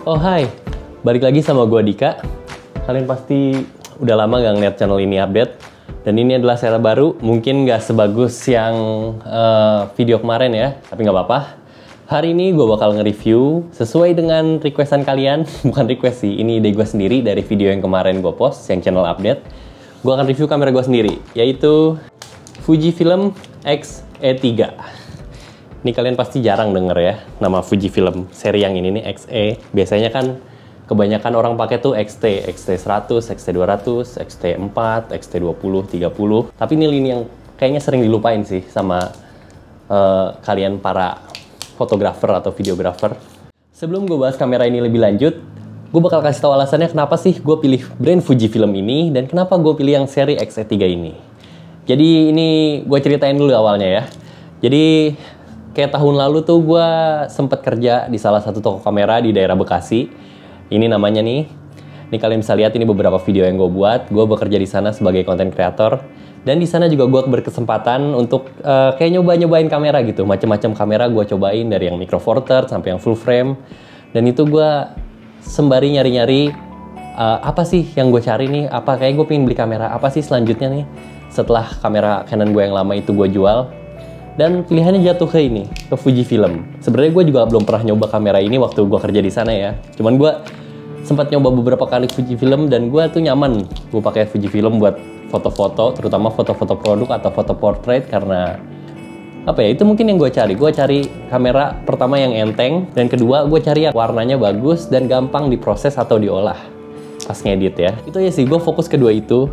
Oh hai, balik lagi sama gua Dika. Kalian pasti udah lama gak ngeliat channel ini update. Dan ini adalah serial baru, mungkin gak sebagus yang video kemarin ya, tapi gak apa-apa. Hari ini gue bakal nge-review sesuai dengan requestan kalian. Bukan request sih, ini ide gue sendiri dari video yang kemarin gue post, yang channel update. Gue akan review kamera gue sendiri, yaitu Fujifilm X-E3. Ini kalian pasti jarang denger ya, nama Fujifilm. Seri yang ini nih, X-E. Biasanya kan kebanyakan orang pakai tuh XT, XT100, XT200, XT4, XT20, 30. Tapi ini lini yang kayaknya sering dilupain sih sama kalian para fotografer atau videografer. Sebelum gue bahas kamera ini lebih lanjut, gue bakal kasih tahu alasannya kenapa sih gue pilih brand Fujifilm ini dan kenapa gue pilih yang seri X-E3 ini. Jadi ini gue ceritain dulu awalnya ya. Jadi kayak tahun lalu tuh gue sempet kerja di salah satu toko kamera di daerah Bekasi. Ini namanya nih. Ini kalian bisa lihat ini beberapa video yang gue buat. Gue bekerja di sana sebagai content creator. Dan di sana juga gue berkesempatan untuk kayak nyoba-nyobain kamera gitu. Macam-macam kamera gue cobain dari yang micro four third sampai yang full frame. Dan itu gue sembari nyari-nyari apa sih yang gue cari nih. Apa kayak gue pengen beli kamera. Apa sih selanjutnya nih setelah kamera Canon gue yang lama itu gue jual. Dan pilihannya jatuh ke ini, ke Fujifilm. Sebenarnya gue juga belum pernah nyoba kamera ini waktu gue kerja di sana ya. Cuman gue sempat nyoba beberapa kali Fujifilm dan gue tuh nyaman. Gue pakai Fujifilm buat foto-foto, terutama foto-foto produk atau foto portrait karena apa ya? Itu mungkin yang gue cari. Gue cari kamera pertama yang enteng dan kedua gue cari yang warnanya bagus dan gampang diproses atau diolah pas ngedit ya. Itu ya sih, gue fokus kedua itu.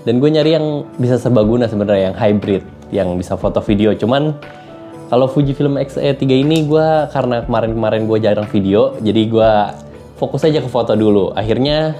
Dan gue nyari yang bisa serbaguna sebenarnya, yang hybrid, yang bisa foto video. Cuman kalau Fujifilm X-E3 ini gue karena kemarin-kemarin gue jarang video, jadi gue fokus aja ke foto dulu. Akhirnya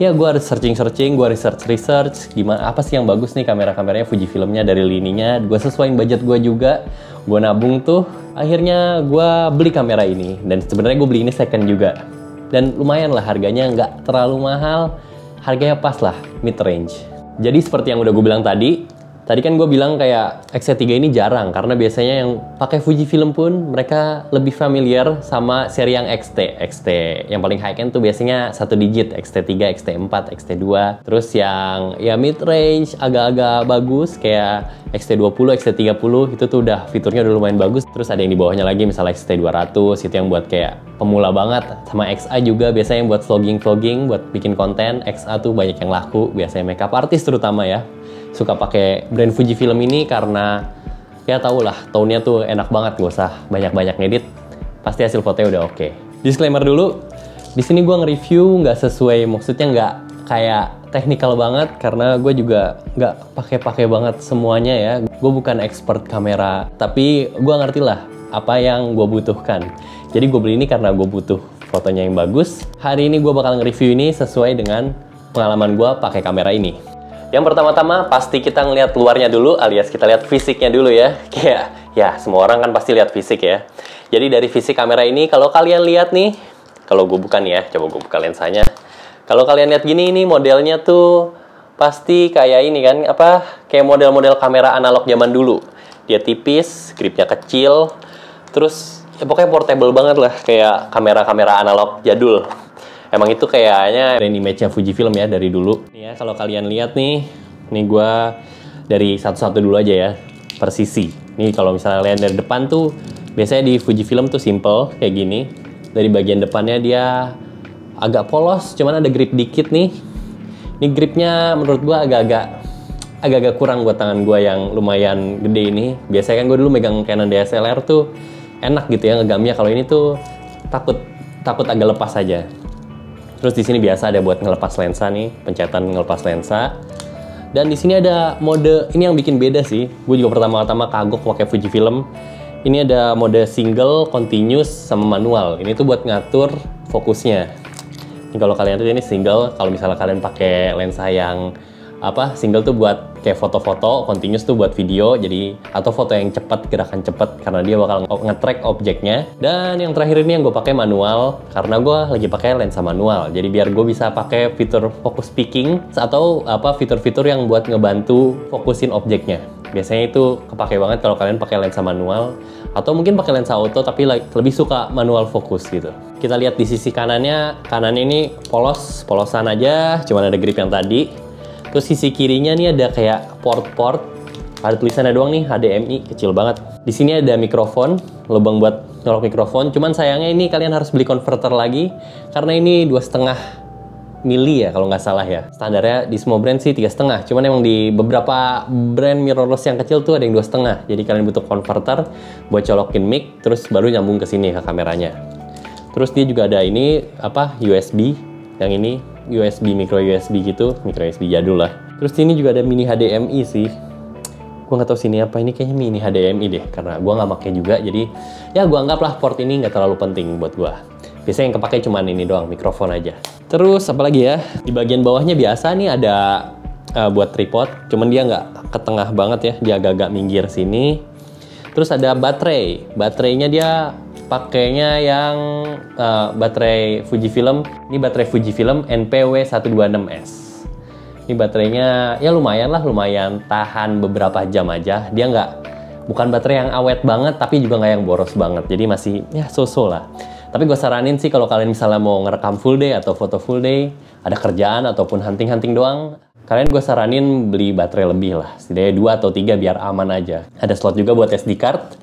ya gue harus searching-searching, gue research gimana apa sih yang bagus nih kamera-kameranya Fujifilmnya dari lininya. Gue sesuaiin budget gue juga, gue nabung tuh. Akhirnya gue beli kamera ini dan sebenarnya gue beli ini second juga. Dan lumayan lah harganya, nggak terlalu mahal, harganya pas lah, mid range. Jadi seperti yang udah gue bilang tadi kan gue bilang kayak X-E3 ini jarang karena biasanya yang pakai Fujifilm pun mereka lebih familiar sama seri yang XT yang paling high end tuh biasanya satu digit, XT3, XT4, XT2. Terus yang ya mid range agak-agak bagus kayak XT20, XT30 itu tuh udah fiturnya udah lumayan bagus. Terus ada yang di bawahnya lagi misalnya XT200 itu yang buat kayak pemula banget. Sama XA juga biasanya yang buat vlogging, buat bikin konten. XA tuh banyak yang laku, biasanya makeup artist terutama ya. Suka pakai brand Fujifilm ini karena ya tau lah tone-nya tuh enak banget, gak usah banyak-banyak ngedit, pasti hasil fotonya udah oke. Disclaimer dulu, di sini gue nge-review nggak sesuai, maksudnya nggak kayak technical banget karena gue juga nggak pakai banget semuanya ya. Gue bukan expert kamera, tapi gue ngerti lah apa yang gue butuhkan. Jadi gue beli ini karena gue butuh fotonya yang bagus. Hari ini gue bakal nge-review ini sesuai dengan pengalaman gue pakai kamera ini. Yang pertama-tama pasti kita ngelihat luarnya dulu, alias kita lihat fisiknya dulu ya. Kayak ya semua orang kan pasti lihat fisik ya. Jadi dari fisik kamera ini kalau kalian lihat nih, kalau gue bukan ya, coba gue buka lensanya. Kalau kalian lihat gini, ini modelnya tuh pasti kayak ini kan, apa kayak model-model kamera analog zaman dulu. Dia tipis, gripnya kecil, terus ya pokoknya portable banget lah, kayak kamera-kamera analog jadul. Emang itu kayaknya brand image-nya Fujifilm ya dari dulu. Nih ya, kalau kalian lihat nih gue dari satu-satu dulu aja ya, per sisi. Nih kalau misalnya lihat dari depan tuh, biasanya di Fujifilm tuh simple kayak gini. Dari bagian depannya dia agak polos, cuman ada grip dikit nih. Ini gripnya menurut gue agak-agak kurang buat tangan gue yang lumayan gede ini. Biasanya kan gue dulu megang Canon DSLR tuh enak gitu ya ngegamnya. Kalau ini tuh takut agak lepas aja. Terus di sini biasa ada buat ngelepas lensa nih, pencetan ngelepas lensa. Dan di sini ada mode, ini yang bikin beda sih. Gue juga pertama-tama kagok pakai Fujifilm. Ini ada mode single, continuous, sama manual. Ini tuh buat ngatur fokusnya. Ini kalau kalian tuh ini single, kalau misalnya kalian pakai lensa yang single tuh buat kayak foto-foto, continuous tuh buat video, jadi atau foto yang cepat, gerakan cepat karena dia bakal nge-track objeknya. Dan yang terakhir ini yang gue pakai manual karena gue lagi pakai lensa manual. Jadi biar gue bisa pakai fitur focus picking atau fitur-fitur yang buat ngebantu fokusin objeknya. Biasanya itu kepake banget kalau kalian pakai lensa manual. Atau mungkin pakai lensa auto tapi lebih suka manual fokus gitu. Kita lihat di sisi kanannya ini polosan aja, cuman ada grip yang tadi. Terus sisi kirinya nih ada kayak port-port, ada tulisannya doang nih, HDMI, kecil banget. Di sini ada mikrofon, lubang buat nyolok mikrofon. Cuman sayangnya ini kalian harus beli converter lagi, karena ini 2,5 mili ya kalau nggak salah ya. Standarnya di semua brand sih 3,5. Cuman emang di beberapa brand mirrorless yang kecil tuh ada yang 2,5. Jadi kalian butuh converter buat colokin mic, terus baru nyambung ke sini ke kameranya. Terus dia juga ada ini USB. Yang ini USB, micro USB gitu, micro USB jadul lah. Terus ini juga ada mini HDMI sih. Gue nggak tahu sini apa, ini kayaknya mini HDMI deh, karena gue nggak pakai juga. Jadi ya gue anggaplah port ini nggak terlalu penting buat gue. Biasanya yang kepake cuman ini doang, mikrofon aja. Terus apa lagi ya? Di bagian bawahnya biasa nih ada buat tripod, cuman dia nggak ke tengah banget ya, dia agak-agak minggir sini. Terus ada baterai. Baterainya dia pakainya yang baterai Fujifilm. Ini baterai Fujifilm NPW126S. Ini baterainya ya lumayan tahan beberapa jam aja. Dia bukan baterai yang awet banget, tapi juga nggak yang boros banget. Jadi masih ya so-so lah. Tapi gue saranin sih kalau kalian misalnya mau ngerekam full day atau foto full day, ada kerjaan ataupun hunting-hunting doang, kalian gue saranin beli baterai lebih lah. Setidaknya 2 atau 3 biar aman aja. Ada slot juga buat SD card.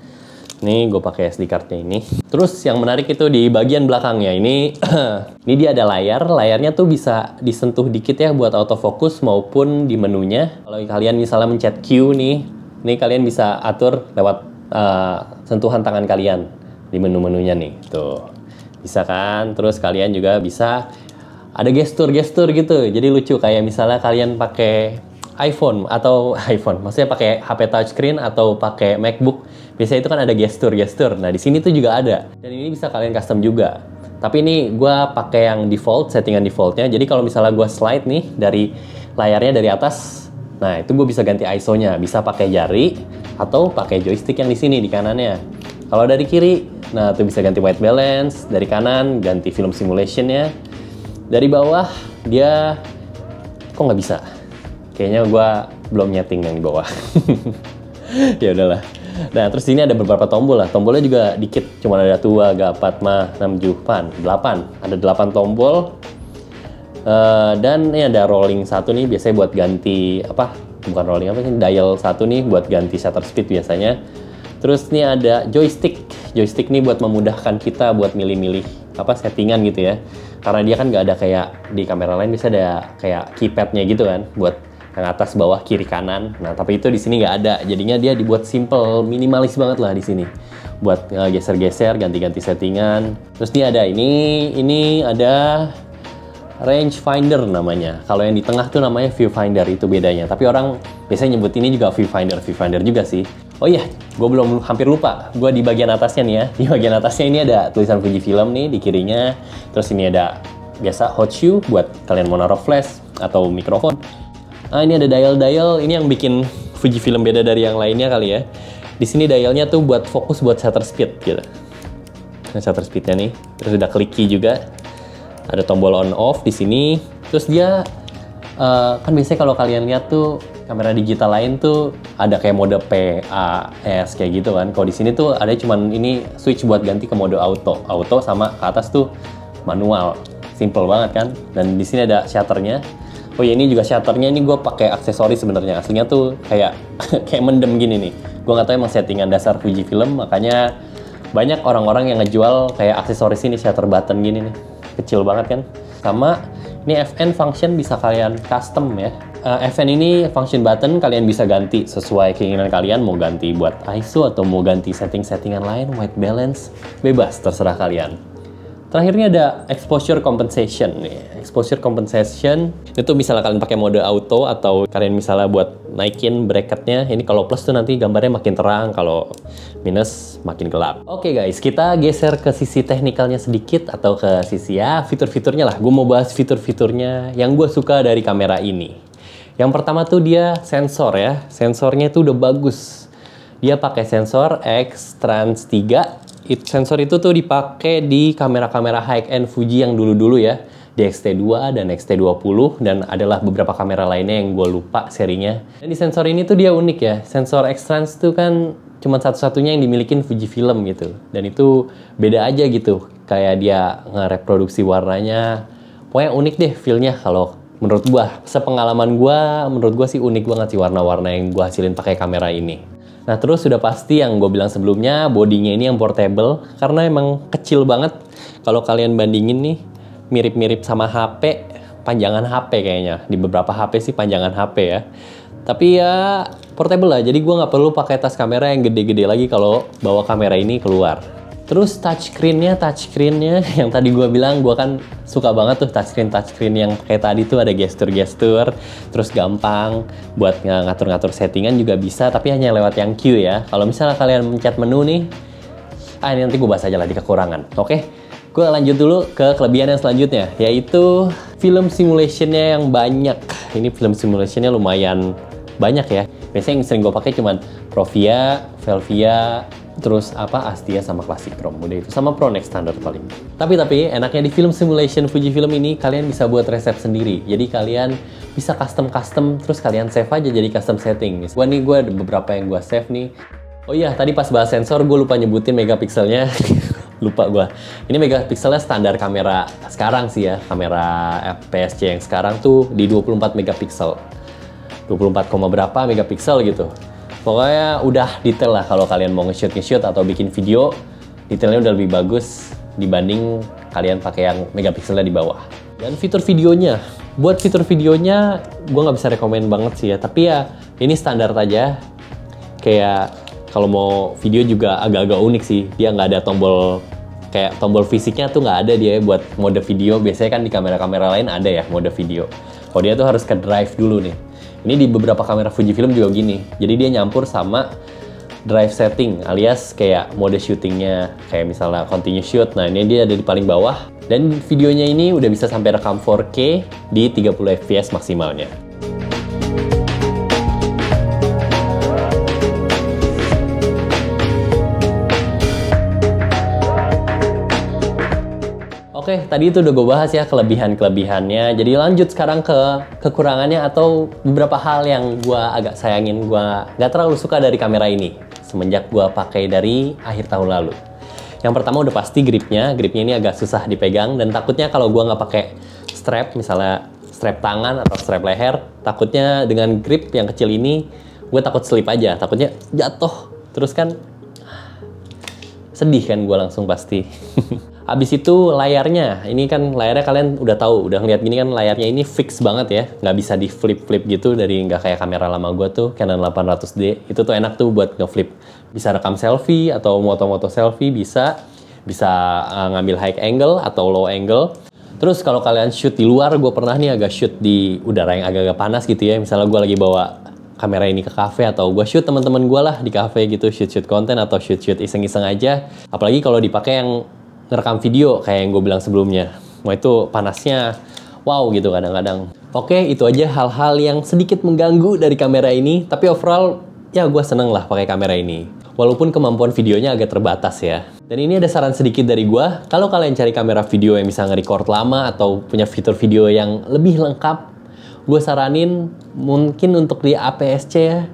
Nih gue pakai SD cardnya ini. Terus yang menarik itu di bagian belakangnya ini, ini dia ada layarnya tuh bisa disentuh dikit ya buat autofocus maupun di menunya. Kalau kalian misalnya mencet Q nih kalian bisa atur lewat sentuhan tangan kalian di menu-menunya nih, tuh. Bisa kan? Terus kalian juga bisa ada gestur-gestur gitu. Jadi lucu kayak misalnya kalian pakai iPhone, maksudnya pakai HP touchscreen atau pakai MacBook. Biasanya itu kan ada gestur-gestur. Nah, di sini tuh juga ada. Dan ini bisa kalian custom juga. Tapi ini gue pakai yang default, settingan defaultnya. Jadi kalau misalnya gue slide nih dari layarnya dari atas, nah itu gue bisa ganti ISO-nya. Bisa pakai jari atau pakai joystick yang di sini di kanannya. Kalau dari kiri, nah itu bisa ganti white balance. Dari kanan ganti film simulation-nya. Dari bawah dia kok nggak bisa. Kayaknya gue belum nyeting yang di bawah. Ya udahlah. Nah, terus ini ada beberapa tombol lah. Tombolnya juga dikit, cuma ada 2, 4, 5, 6, 7, 8. Ada 8 tombol. Dan ini ada rolling 1 nih, biasanya buat ganti bukan rolling sih, dial 1 nih buat ganti shutter speed biasanya. Terus ini ada joystick. Joystick nih buat memudahkan kita buat milih-milih settingan gitu ya. Karena dia kan nggak ada kayak di kamera lain bisa ada kayak keypadnya gitu kan, buat yang atas, bawah, kiri, kanan. Nah, tapi itu di sini nggak ada. Jadinya dia dibuat simple, minimalis banget lah di sini. Buat geser-geser, ganti-ganti settingan. Terus ini ada range finder namanya. Kalau yang di tengah tuh namanya viewfinder, itu bedanya. Tapi orang biasanya nyebut ini juga viewfinder juga sih. Oh iya, gue belum hampir lupa. Gue di bagian atasnya nih ya. Di bagian atasnya ini ada tulisan Fujifilm nih di kirinya. Terus ini ada biasa hot shoe buat kalian mau naruh flash atau mikrofon. Nah, ini ada dial. Ini yang bikin Fujifilm beda dari yang lainnya kali ya. Di sini dialnya tuh buat fokus buat shutter speed gitu. Nah, shutter speednya nih. Terus ada clicky juga. Ada tombol on off di sini. Terus dia kan biasanya kalau kalian lihat tuh kamera digital lain tuh ada kayak mode P, A, S kayak gitu kan. Kalau di sini tuh ada cuman ini switch buat ganti ke mode auto sama ke atas tuh manual. Simple banget kan. Dan di sini ada shutternya. Oh ya, ini juga shutternya ini gue pakai aksesoris sebenarnya. Aslinya tuh kayak mendem gini nih. Gue nggak tahu emang settingan dasar Fujifilm, makanya banyak orang-orang yang ngejual kayak aksesoris ini shutter button gini nih. Kecil banget kan. Sama ini FN function bisa kalian custom ya. FN ini function button kalian bisa ganti sesuai keinginan kalian, mau ganti buat ISO atau mau ganti setting-settingan lain, white balance, bebas terserah kalian. Terakhirnya ada exposure compensation nih. Exposure compensation itu misalnya kalian pakai mode auto atau kalian misalnya buat naikin bracketnya. Ini kalau plus tuh nanti gambarnya makin terang, kalau minus makin gelap. Oke guys, kita geser ke sisi teknikalnya sedikit atau ke sisi ya fitur-fiturnya lah. Gue mau bahas fitur-fiturnya yang gue suka dari kamera ini. Yang pertama tuh dia sensor ya. Sensornya tuh udah bagus. Dia pakai sensor X-Trans 3. Sensor itu tuh dipakai di kamera-kamera high-end Fuji yang dulu-dulu ya. Di X-T2 dan X-T20 dan adalah beberapa kamera lainnya yang gue lupa serinya. Dan di sensor ini tuh dia unik ya. Sensor X-Trans tuh kan cuman satu-satunya yang dimilikin Fujifilm gitu. Dan itu beda aja gitu. Kayak dia ngereproduksi warnanya. Pokoknya unik deh feel-nya kalau menurut gua. Sepengalaman gua, menurut gua sih unik banget sih warna-warna yang gua hasilin pakai kamera ini. Nah terus sudah pasti yang gue bilang sebelumnya, bodinya ini yang portable. Karena emang kecil banget. Kalau kalian bandingin nih, mirip-mirip sama HP, panjangan HP kayaknya. Di beberapa HP sih panjangan HP ya. Tapi ya portable lah, jadi gue nggak perlu pakai tas kamera yang gede-gede lagi kalau bawa kamera ini keluar. Terus touchscreen-nya yang tadi gue bilang, gue kan suka banget tuh touchscreen yang kayak tadi tuh ada gestur-gestur, terus gampang buat ngatur-ngatur settingan juga bisa, tapi hanya lewat yang Q ya. Kalau misalnya kalian mencet menu nih, ini nanti gue bahas aja lah di kekurangan, oke? Gue lanjut dulu ke kelebihan yang selanjutnya, yaitu film simulation-nya yang banyak. Ini film simulation-nya lumayan banyak ya. Biasanya yang sering gue pakai cuman Provia, Velvia, terus Astia sama Classic Chrome. Udah itu sama Pro Next standar paling. Tapi enaknya di film simulation Fujifilm ini kalian bisa buat resep sendiri. Jadi kalian bisa custom terus kalian save aja jadi custom setting. Gue ada beberapa yang gue save nih. Oh iya, tadi pas bahas sensor gue lupa nyebutin megapikselnya. Lupa gue. Ini megapikselnya standar kamera sekarang sih ya. Kamera APS-C yang sekarang tuh di 24 megapiksel. 24, berapa megapiksel gitu. Pokoknya udah detail lah kalau kalian mau nge-shoot atau bikin video, detailnya udah lebih bagus dibanding kalian pakai yang megapikselnya di bawah. Dan fitur videonya, buat fitur videonya gue nggak bisa rekomen banget sih ya, tapi ya ini standar aja. Kayak kalau mau video juga agak-agak unik sih, dia nggak ada tombol kayak tombol fisiknya tuh nggak ada dia buat mode video. Biasanya kan di kamera-kamera lain ada ya mode video. Kalau dia tuh harus ke drive dulu nih. Ini di beberapa kamera Fujifilm juga gini. Jadi dia nyampur sama drive setting alias kayak mode syutingnya. Kayak misalnya continuous shoot. Nah ini dia ada di paling bawah. Dan videonya ini udah bisa sampai rekam 4K di 30 fps maksimalnya. Oke, tadi itu udah gue bahas ya kelebihan-kelebihannya. Jadi lanjut sekarang ke kekurangannya atau beberapa hal yang gue agak sayangin. Gue nggak terlalu suka dari kamera ini semenjak gue pakai dari akhir tahun lalu. Yang pertama udah pasti gripnya ini agak susah dipegang dan takutnya kalau gue nggak pakai strap, misalnya strap tangan atau strap leher, takutnya dengan grip yang kecil ini gue takut slip aja, takutnya jatuh. Terus kan sedih kan gue langsung pasti. Habis itu layarnya, ini kan layarnya kalian udah tahu, udah ngeliat gini kan layarnya ini fix banget ya, nggak bisa di flip-flip gitu dari nggak kayak kamera lama gue tuh Canon 800D, itu tuh enak tuh buat nge-flip, bisa rekam selfie atau moto-moto selfie bisa ngambil high angle atau low angle. Terus kalau kalian shoot di luar, gue pernah nih agak shoot di udara yang agak-agak panas gitu ya, misalnya gue lagi bawa kamera ini ke cafe atau gue shoot teman-teman gue lah di cafe gitu, shoot konten atau shoot iseng-iseng aja, apalagi kalau dipakai yang ngerekam video kayak yang gue bilang sebelumnya. Wah itu panasnya wow gitu kadang-kadang. Oke, itu aja hal-hal yang sedikit mengganggu dari kamera ini. Tapi overall ya gue seneng lah pakai kamera ini. Walaupun kemampuan videonya agak terbatas ya. Dan ini ada saran sedikit dari gue. Kalau kalian cari kamera video yang bisa nge-record lama atau punya fitur video yang lebih lengkap, gue saranin mungkin untuk di APS-C ya,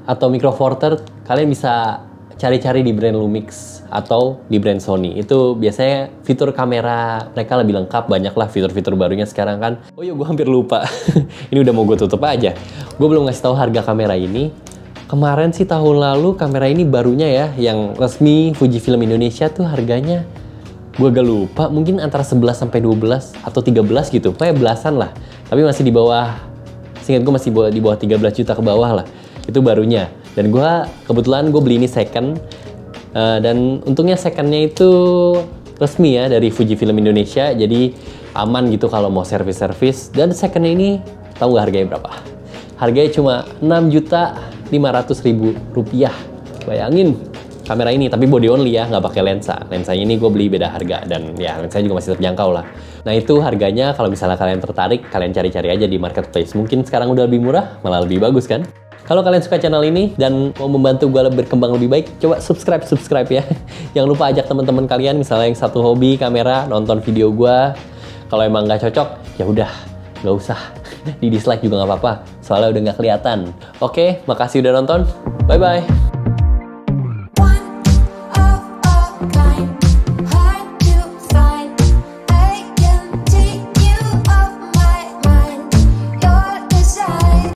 atau Micro Four Thirds, kalian bisa cari-cari di brand Lumix atau di brand Sony. Itu biasanya fitur kamera mereka lebih lengkap, banyak lah fitur-fitur barunya sekarang kan. Oh iya, gue hampir lupa. Ini udah mau gue tutup aja. Gue belum ngasih tahu harga kamera ini. Kemarin sih tahun lalu kamera ini barunya ya, yang resmi Fujifilm Indonesia tuh harganya gue agak lupa, mungkin antara 11 sampai 12 atau 13 gitu. Kayak belasan lah. Tapi masih di bawah, seingat gue masih di bawah 13 juta ke bawah lah. Itu barunya. Dan kebetulan gue beli ini second. Dan untungnya secondnya itu resmi ya dari Fujifilm Indonesia. Jadi aman gitu kalau mau servis-servis. Dan secondnya ini, tahu nggak harganya berapa? Harganya cuma Rp6.500.000. Bayangin kamera ini, tapi body only ya, nggak pakai lensa. Lensanya ini gue beli beda harga. Dan ya lensanya juga masih terjangkau lah. Nah itu harganya kalau misalnya kalian tertarik, kalian cari-cari aja di marketplace. Mungkin sekarang udah lebih murah, malah lebih bagus kan? Kalau kalian suka channel ini dan mau membantu gue berkembang lebih baik, coba subscribe ya. Jangan lupa ajak teman-teman kalian, misalnya yang satu hobi kamera, nonton video gue. Kalau emang nggak cocok, ya udah, nggak usah. Di dislike juga nggak apa-apa, soalnya udah nggak kelihatan. Oke, makasih udah nonton. Bye-bye.